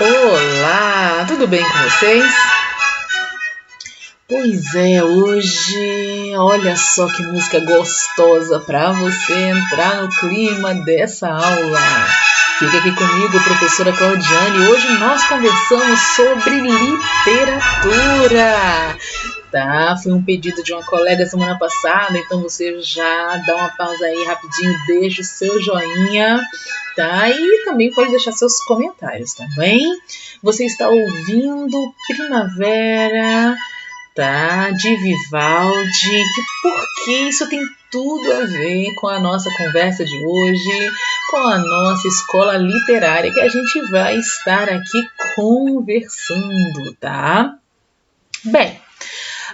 Olá, tudo bem com vocês? Pois é, hoje, olha só que música gostosa para você entrar no clima dessa aula. Fica aqui comigo, professora Claudiane. Hoje nós conversamos sobre literatura. Tá, foi um pedido de uma colega semana passada, então você já dá uma pausa aí rapidinho, deixa o seu joinha, tá? E também pode deixar seus comentários, tá bem? Você está ouvindo Primavera, tá? De Vivaldi, porque isso tem tudo a ver com a nossa conversa de hoje, com a nossa escola literária que a gente vai estar aqui conversando, tá? Bem,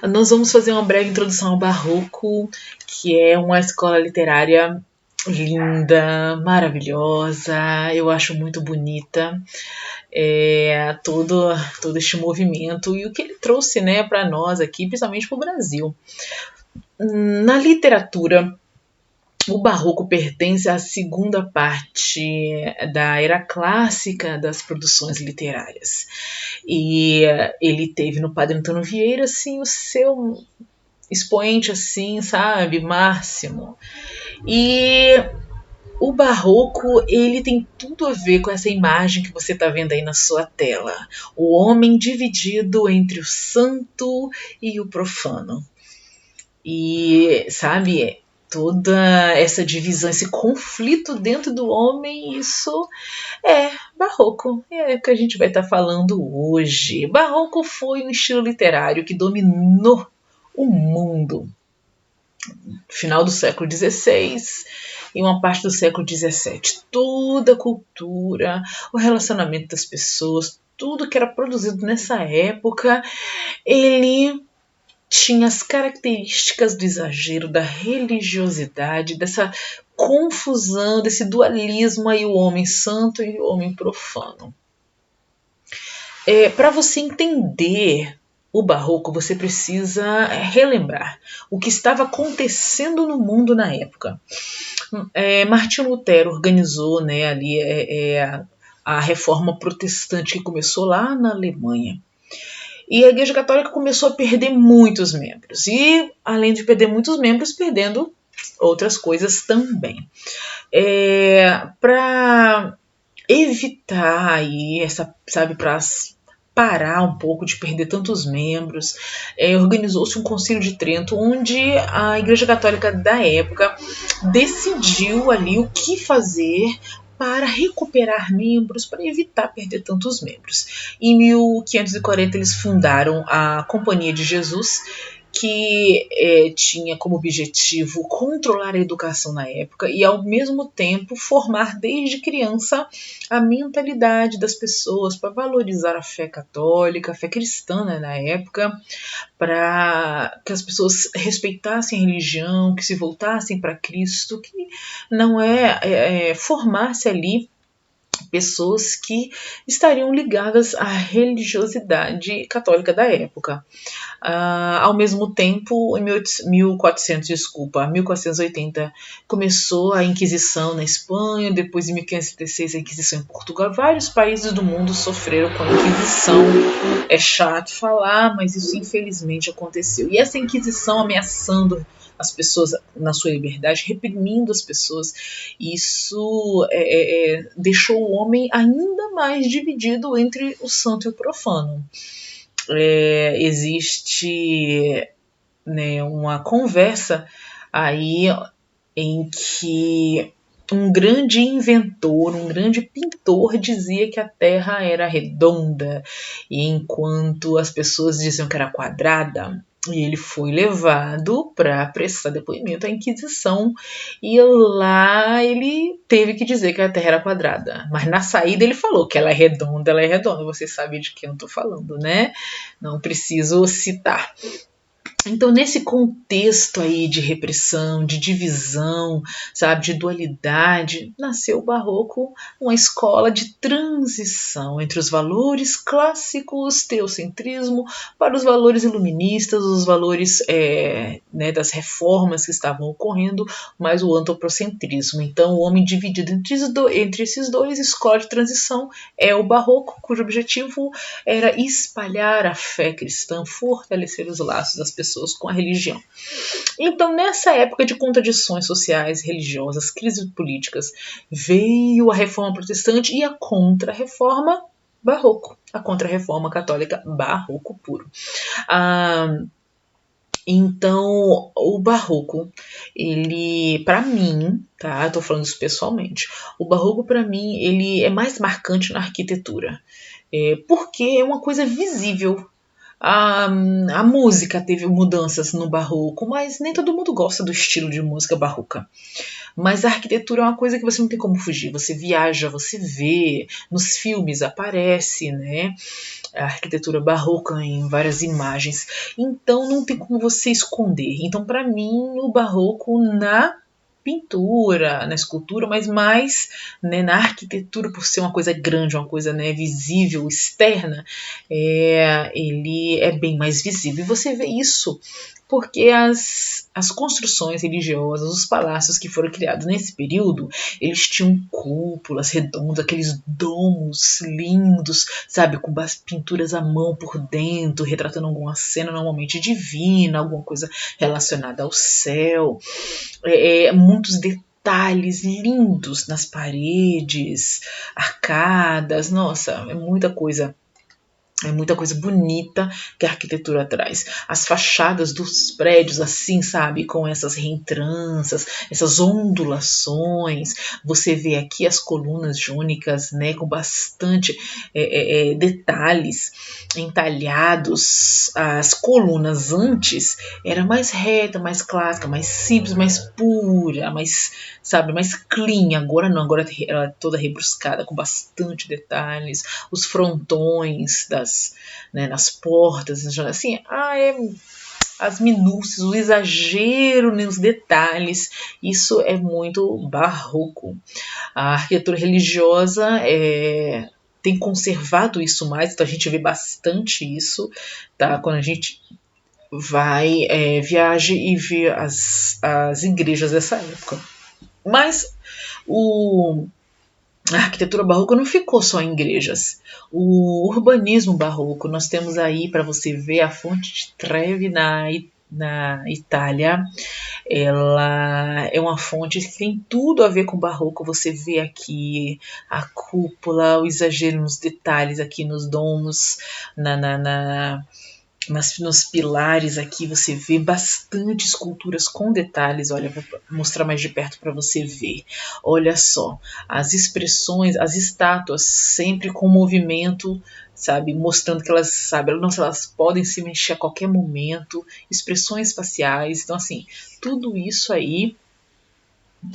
nós vamos fazer uma breve introdução ao Barroco, que é uma escola literária linda, maravilhosa, eu acho muito bonita, todo este movimento e o que ele trouxe, né, para nós aqui, principalmente para o Brasil. Na literatura, o Barroco pertence à segunda parte da era clássica das produções literárias. E ele teve no Padre Antônio Vieira, assim, o seu expoente, assim, sabe, máximo. E o Barroco, ele tem tudo a ver com essa imagem que você está vendo aí na sua tela. O homem dividido entre o santo e o profano. E, sabe, toda essa divisão, esse conflito dentro do homem, isso é Barroco. É o que a gente vai estar falando hoje. Barroco foi um estilo literário que dominou o mundo. Final do século XVI e uma parte do século XVII. Toda a cultura, o relacionamento das pessoas, tudo que era produzido nessa época, ele tinha as características do exagero, da religiosidade, dessa confusão, desse dualismo aí, o homem santo e o homem profano. Para você entender o Barroco, você precisa relembrar o que estava acontecendo no mundo na época. Martinho Lutero organizou, né, ali a reforma protestante que começou lá na Alemanha. E a Igreja Católica começou a perder muitos membros. E, além de perder muitos membros, perdendo outras coisas também. Para evitar aí para parar um pouco de perder tantos membros, organizou-se um Concílio de Trento, onde a Igreja Católica da época decidiu ali o que fazer para recuperar membros, para evitar perder tantos membros. Em 1540 eles fundaram a Companhia de Jesus, que tinha como objetivo controlar a educação na época e, ao mesmo tempo, formar desde criança a mentalidade das pessoas para valorizar a fé católica, a fé cristã, né, na época, para que as pessoas respeitassem a religião, que se voltassem para Cristo, que não formasse ali pessoas que estariam ligadas à religiosidade católica da época. Ao mesmo tempo, em 1480, começou a Inquisição na Espanha, depois em 1576 a Inquisição em Portugal. Vários países do mundo sofreram com a Inquisição. É chato falar, mas isso infelizmente aconteceu. E essa Inquisição ameaçando as pessoas na sua liberdade, reprimindo as pessoas, isso deixou o homem ainda mais dividido entre o santo e o profano. Existe, né, uma conversa aí em que um grande inventor, um grande pintor dizia que a Terra era redonda, e enquanto as pessoas diziam que era quadrada, e ele foi levado para prestar depoimento à Inquisição, e lá ele teve que dizer que a Terra era quadrada. Mas na saída ele falou que ela é redonda, Você sabe de quem eu estou falando, né? Não preciso citar. Então, nesse contexto aí de repressão, de divisão, sabe, de dualidade, nasceu o Barroco, uma escola de transição entre os valores clássicos, teocentrismo, para os valores iluministas, os valores né, das reformas que estavam ocorrendo, mais o antropocentrismo. Então, o homem dividido entre esses dois, escola de transição, é o Barroco, cujo objetivo era espalhar a fé cristã, fortalecer os laços das pessoas com a religião. Então, nessa época de contradições sociais, religiosas, crises políticas, veio a reforma protestante e a contra-reforma barroco, a contra-reforma católica barroco puro. Então, o barroco, ele, para mim, tá? Eu tô falando isso pessoalmente. O barroco, para mim, ele é mais marcante na arquitetura, porque é uma coisa visível. A música teve mudanças no barroco, mas nem todo mundo gosta do estilo de música barroca. Mas a arquitetura é uma coisa que você não tem como fugir. Você viaja, você vê, nos filmes aparece, né? A arquitetura barroca em várias imagens. Então não tem como você esconder. Então, para mim, o barroco na pintura, na escultura, mas mais, né, na arquitetura, por ser uma coisa grande, uma coisa, né, visível, externa, ele é bem mais visível. E você vê isso porque as construções religiosas, os palácios que foram criados nesse período, eles tinham cúpulas redondas, aqueles domos lindos, sabe, com pinturas à mão por dentro, retratando alguma cena normalmente divina, alguma coisa relacionada ao céu, muitos detalhes lindos nas paredes, arcadas, nossa, é muita coisa bonita que a arquitetura traz. As fachadas dos prédios, assim, sabe, com essas reentranças, essas ondulações. Você vê aqui as colunas jônicas, né, com bastante detalhes entalhados. As colunas antes era mais reta, mais clássica, mais simples, mais pura, mais, sabe, mais clean. Agora não, agora ela é toda rebruscada, com bastante detalhes. Os frontões nas portas, assim, as minúcias, o exagero nos detalhes, isso é muito barroco. A arquitetura religiosa tem conservado isso mais, então a gente vê bastante isso, tá? Quando a gente viaja e vê as igrejas dessa época. Mas a arquitetura barroca não ficou só em igrejas. O urbanismo barroco, nós temos aí para você ver a fonte de Trevi na Itália. Ela é uma fonte que tem tudo a ver com o barroco. Você vê aqui a cúpula, o exagero nos detalhes aqui nos domos, nos pilares aqui você vê bastante esculturas com detalhes. Olha, vou mostrar mais de perto para você ver. Olha só, as expressões, as estátuas sempre com movimento, sabe, mostrando que elas, sabe, elas podem se mexer a qualquer momento, expressões faciais. Então, assim, tudo isso aí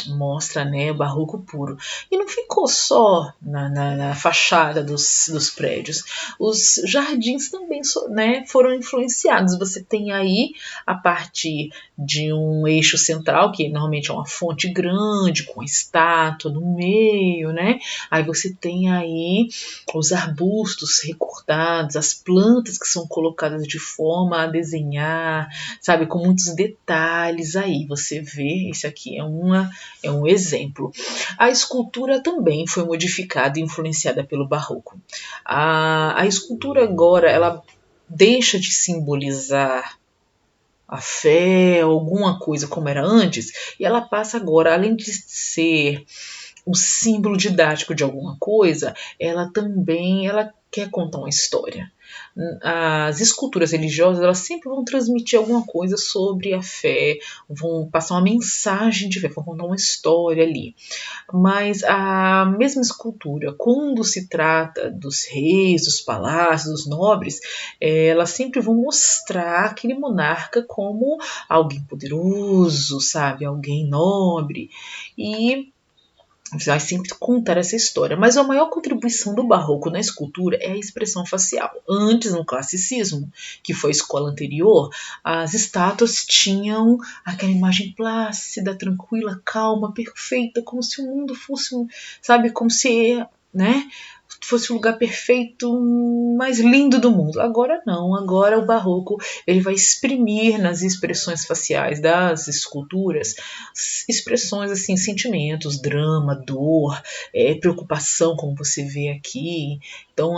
mostra, né, o barroco puro. E não ficou só na fachada dos prédios. Os jardins também, né, foram influenciados. Você tem aí, a partir de um eixo central, que normalmente é uma fonte grande, com a estátua no meio, né? Aí você tem aí os arbustos recortados, as plantas que são colocadas de forma a desenhar, sabe, com muitos detalhes aí. Você vê, esse aqui é um exemplo. A escultura também foi modificada e influenciada pelo barroco. A escultura agora, ela deixa de simbolizar a fé, alguma coisa como era antes, e ela passa agora, além de ser um símbolo didático de alguma coisa, ela quer contar uma história. As esculturas religiosas, elas sempre vão transmitir alguma coisa sobre a fé, vão passar uma mensagem de fé, vão contar uma história ali. Mas a mesma escultura, quando se trata dos reis, dos palácios, dos nobres, elas sempre vão mostrar aquele monarca como alguém poderoso, sabe, alguém nobre. E vai sempre contar essa história. Mas a maior contribuição do barroco na escultura é a expressão facial. Antes, no classicismo, que foi a escola anterior, as estátuas tinham aquela imagem plácida, tranquila, calma, perfeita, como se o mundo fosse, sabe, como se, né, fosse o lugar perfeito, mais lindo do mundo. Agora não, agora o barroco ele vai exprimir nas expressões faciais das esculturas expressões assim, sentimentos, drama, dor, preocupação, como você vê aqui. Então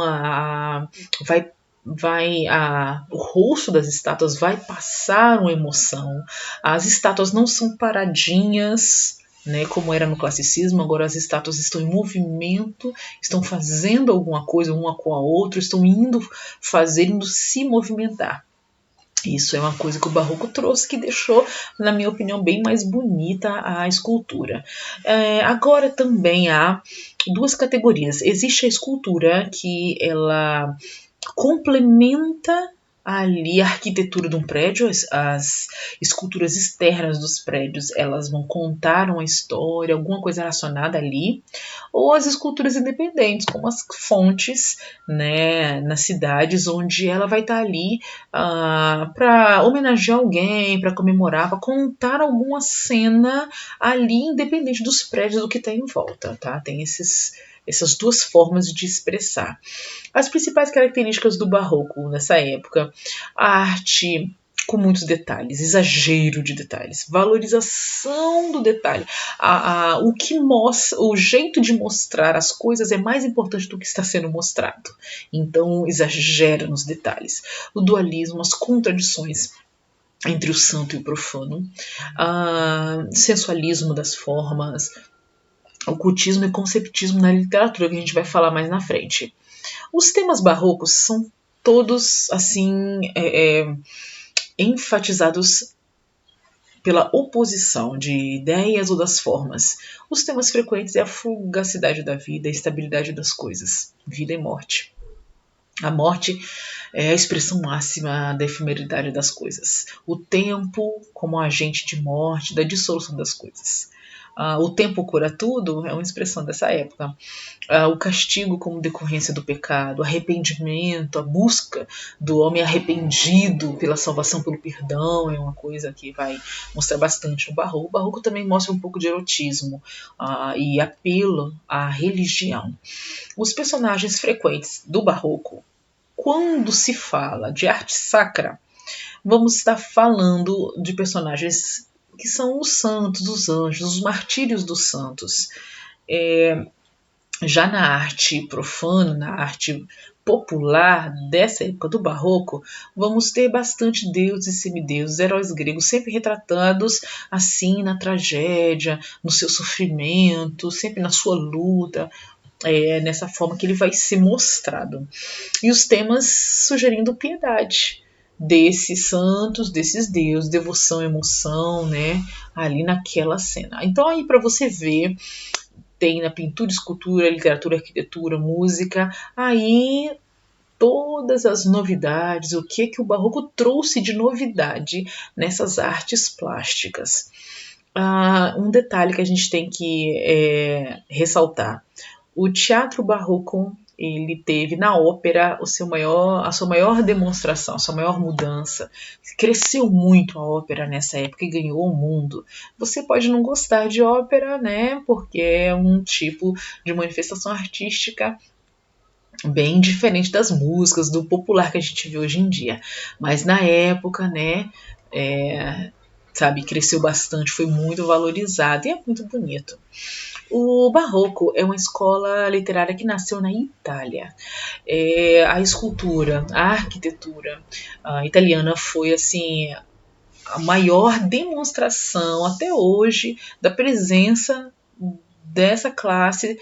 o rosto das estátuas vai passar uma emoção. As estátuas não são paradinhas, né, como era no classicismo. Agora as estátuas estão em movimento, estão fazendo alguma coisa uma com a outra, estão indo se movimentar. Isso é uma coisa que o barroco trouxe, que deixou, na minha opinião, bem mais bonita a escultura. Agora também há duas categorias. Existe a escultura que ela complementa ali a arquitetura de um prédio, as esculturas externas dos prédios, elas vão contar uma história, alguma coisa relacionada ali, ou as esculturas independentes, como as fontes, né, nas cidades, onde ela vai estar ali para homenagear alguém, para comemorar, para contar alguma cena ali, independente dos prédios, do que está em volta, tá? Tem essas duas formas de expressar. As principais características do barroco nessa época: a arte com muitos detalhes, exagero de detalhes, valorização do detalhe. O que mostra, o jeito de mostrar as coisas é mais importante do que está sendo mostrado. Então exagera nos detalhes. O dualismo, as contradições entre o santo e o profano, sensualismo das formas, ocultismo e conceptismo na literatura, que a gente vai falar mais na frente. Os temas barrocos são todos assim enfatizados pela oposição de ideias ou das formas. Os temas frequentes é a fugacidade da vida, a estabilidade das coisas, vida e morte. A morte é a expressão máxima da efemeridade das coisas. O tempo como agente de morte, da dissolução das coisas. O tempo cura tudo é uma expressão dessa época. O castigo como decorrência do pecado, o arrependimento, a busca do homem arrependido pela salvação, pelo perdão, é uma coisa que vai mostrar bastante no barroco. O barroco também mostra um pouco de erotismo e apelo à religião. Os personagens frequentes do barroco, quando se fala de arte sacra, vamos estar falando de personagens que são os santos, os anjos, os martírios dos santos. Já na arte profana, na arte popular dessa época do barroco, vamos ter bastante deuses e semideuses, heróis gregos, sempre retratados assim na tragédia, no seu sofrimento, sempre na sua luta, nessa forma que ele vai ser mostrado. E os temas sugerindo piedade desses santos, desses deuses, devoção, emoção, né, ali naquela cena. Então aí para você ver, tem na pintura, escultura, literatura, arquitetura, música, aí todas as novidades, o que o barroco trouxe de novidade nessas artes plásticas. Um detalhe que a gente tem que ressaltar: o teatro barroco, ele teve na ópera a sua maior demonstração, a sua maior mudança. Cresceu muito a ópera nessa época e ganhou o mundo. Você pode não gostar de ópera, né? Porque é um tipo de manifestação artística bem diferente das músicas, do popular que a gente vê hoje em dia. Mas na época, né? Cresceu bastante, foi muito valorizado e é muito bonito. O barroco é uma escola literária que nasceu na Itália. A escultura, a arquitetura italiana foi assim a maior demonstração até hoje da presença dessa classe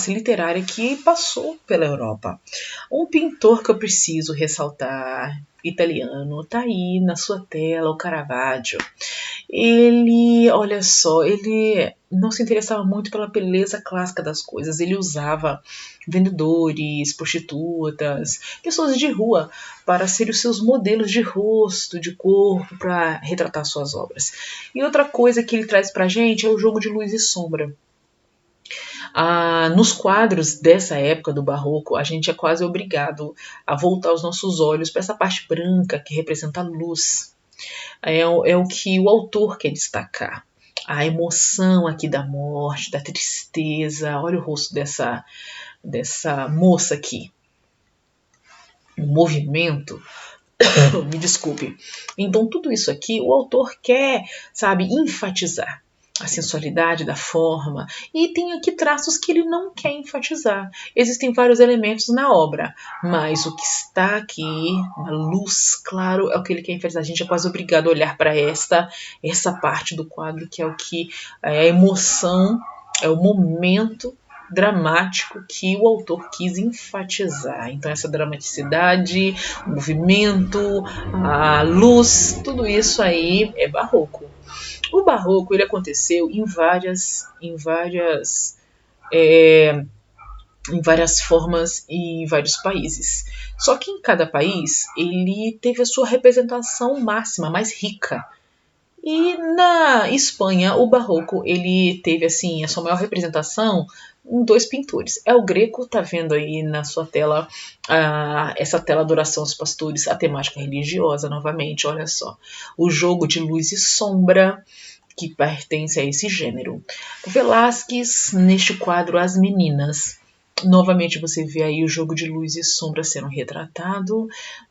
literária que passou pela Europa. Um pintor que eu preciso ressaltar, italiano, tá aí na sua tela, o Caravaggio. Ele, olha só, ele não se interessava muito pela beleza clássica das coisas. Ele usava vendedores, prostitutas, pessoas de rua para serem os seus modelos de rosto, de corpo, para retratar suas obras. E outra coisa que ele traz pra gente é o jogo de luz e sombra. Nos quadros dessa época do Barroco, a gente é quase obrigado a voltar os nossos olhos para essa parte branca que representa a luz. É o que o autor quer destacar. A emoção aqui da morte, da tristeza. Olha o rosto dessa moça aqui. O movimento. Me desculpe. Então, tudo isso aqui o autor quer, sabe, enfatizar a sensualidade da forma, e tem aqui traços que ele não quer enfatizar. Existem vários elementos na obra, mas o que está aqui, na luz, claro, é o que ele quer enfatizar. A gente é quase obrigado a olhar para essa parte do quadro, que é o que é a emoção, é o momento dramático que o autor quis enfatizar. Então essa dramaticidade, o movimento, a luz, tudo isso aí é barroco. O barroco ele aconteceu em várias formas e em vários países. Só que em cada país ele teve a sua representação máxima, mais rica. E na Espanha, o barroco ele teve assim a sua maior representação em 2 pintores. É o Greco, tá vendo aí na sua tela essa tela Adoração aos Pastores, a temática religiosa novamente, olha só. O jogo de luz e sombra, que pertence a esse gênero. Velázquez, neste quadro As Meninas. Novamente você vê aí o jogo de luz e sombra sendo retratado,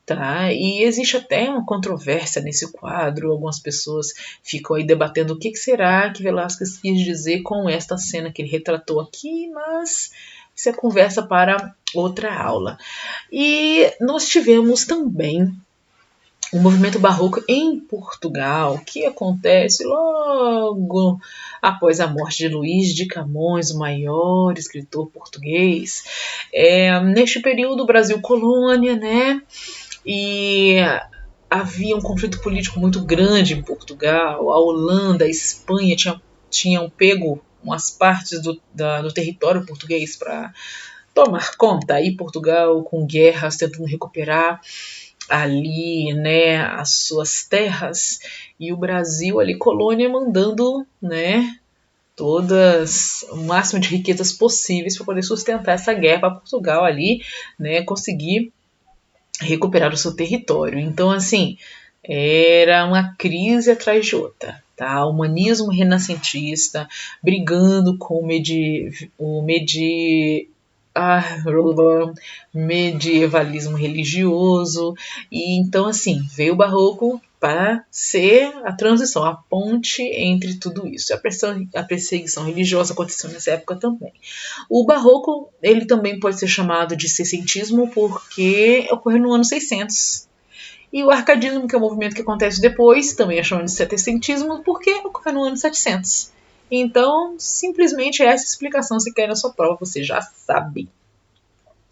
tá? E existe até uma controvérsia nesse quadro, algumas pessoas ficam aí debatendo o que será que Velázquez quis dizer com esta cena que ele retratou aqui, mas isso é conversa para outra aula. E nós tivemos também o movimento barroco em Portugal, que acontece logo após a morte de Luís de Camões, o maior escritor português. Neste período, o Brasil colônia, né? E havia um conflito político muito grande em Portugal. A Holanda, a Espanha tinham pego umas partes do território português para tomar conta. Aí Portugal, com guerras, tentando recuperar ali, né, as suas terras, e o Brasil ali, colônia, mandando, né, todas o máximo de riquezas possíveis para poder sustentar essa guerra para Portugal ali, né, conseguir recuperar o seu território. Então, assim, era uma crise atrás de outra. Tá? O humanismo renascentista brigando com o medievalismo religioso. E então, assim, veio o barroco para ser a transição, a ponte entre tudo isso. A perseguição religiosa aconteceu nessa época também. O barroco, ele também pode ser chamado de seiscentismo porque ocorreu no ano 600. E o arcadismo, que é o movimento que acontece depois, também é chamado de setecentismo porque ocorreu no ano 700. Então, simplesmente essa explicação, se quer na sua prova, você já sabe.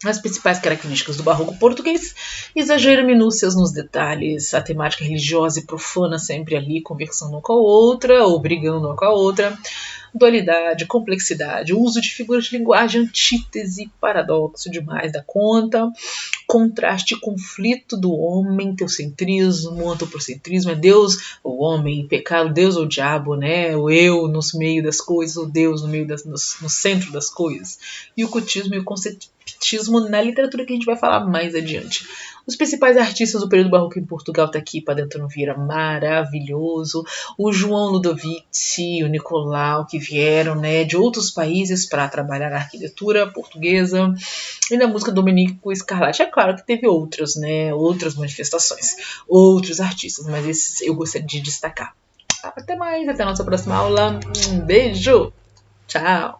As principais características do barroco português: exagero, minúcias nos detalhes, a temática religiosa e profana sempre ali, conversando uma com a outra, ou brigando uma com a outra, dualidade, complexidade, uso de figuras de linguagem, antítese, paradoxo demais da conta, contraste e conflito do homem, teocentrismo, antropocentrismo, é Deus ou homem, pecado, Deus ou diabo, né? O eu no meio das coisas, o Deus no centro das coisas, e o cultismo e o concetismo na literatura, que a gente vai falar mais adiante. Os principais artistas do período barroco em Portugal tá aqui, Padre Vieira, maravilhoso, o João Ludovici, o Nicolau, que vieram, né, de outros países para trabalhar na arquitetura portuguesa, e na música Domenico Scarlatti. É claro que teve outras, né, outras manifestações, outros artistas, mas esses eu gostaria de destacar. Até mais, até a nossa próxima aula. Um beijo, tchau!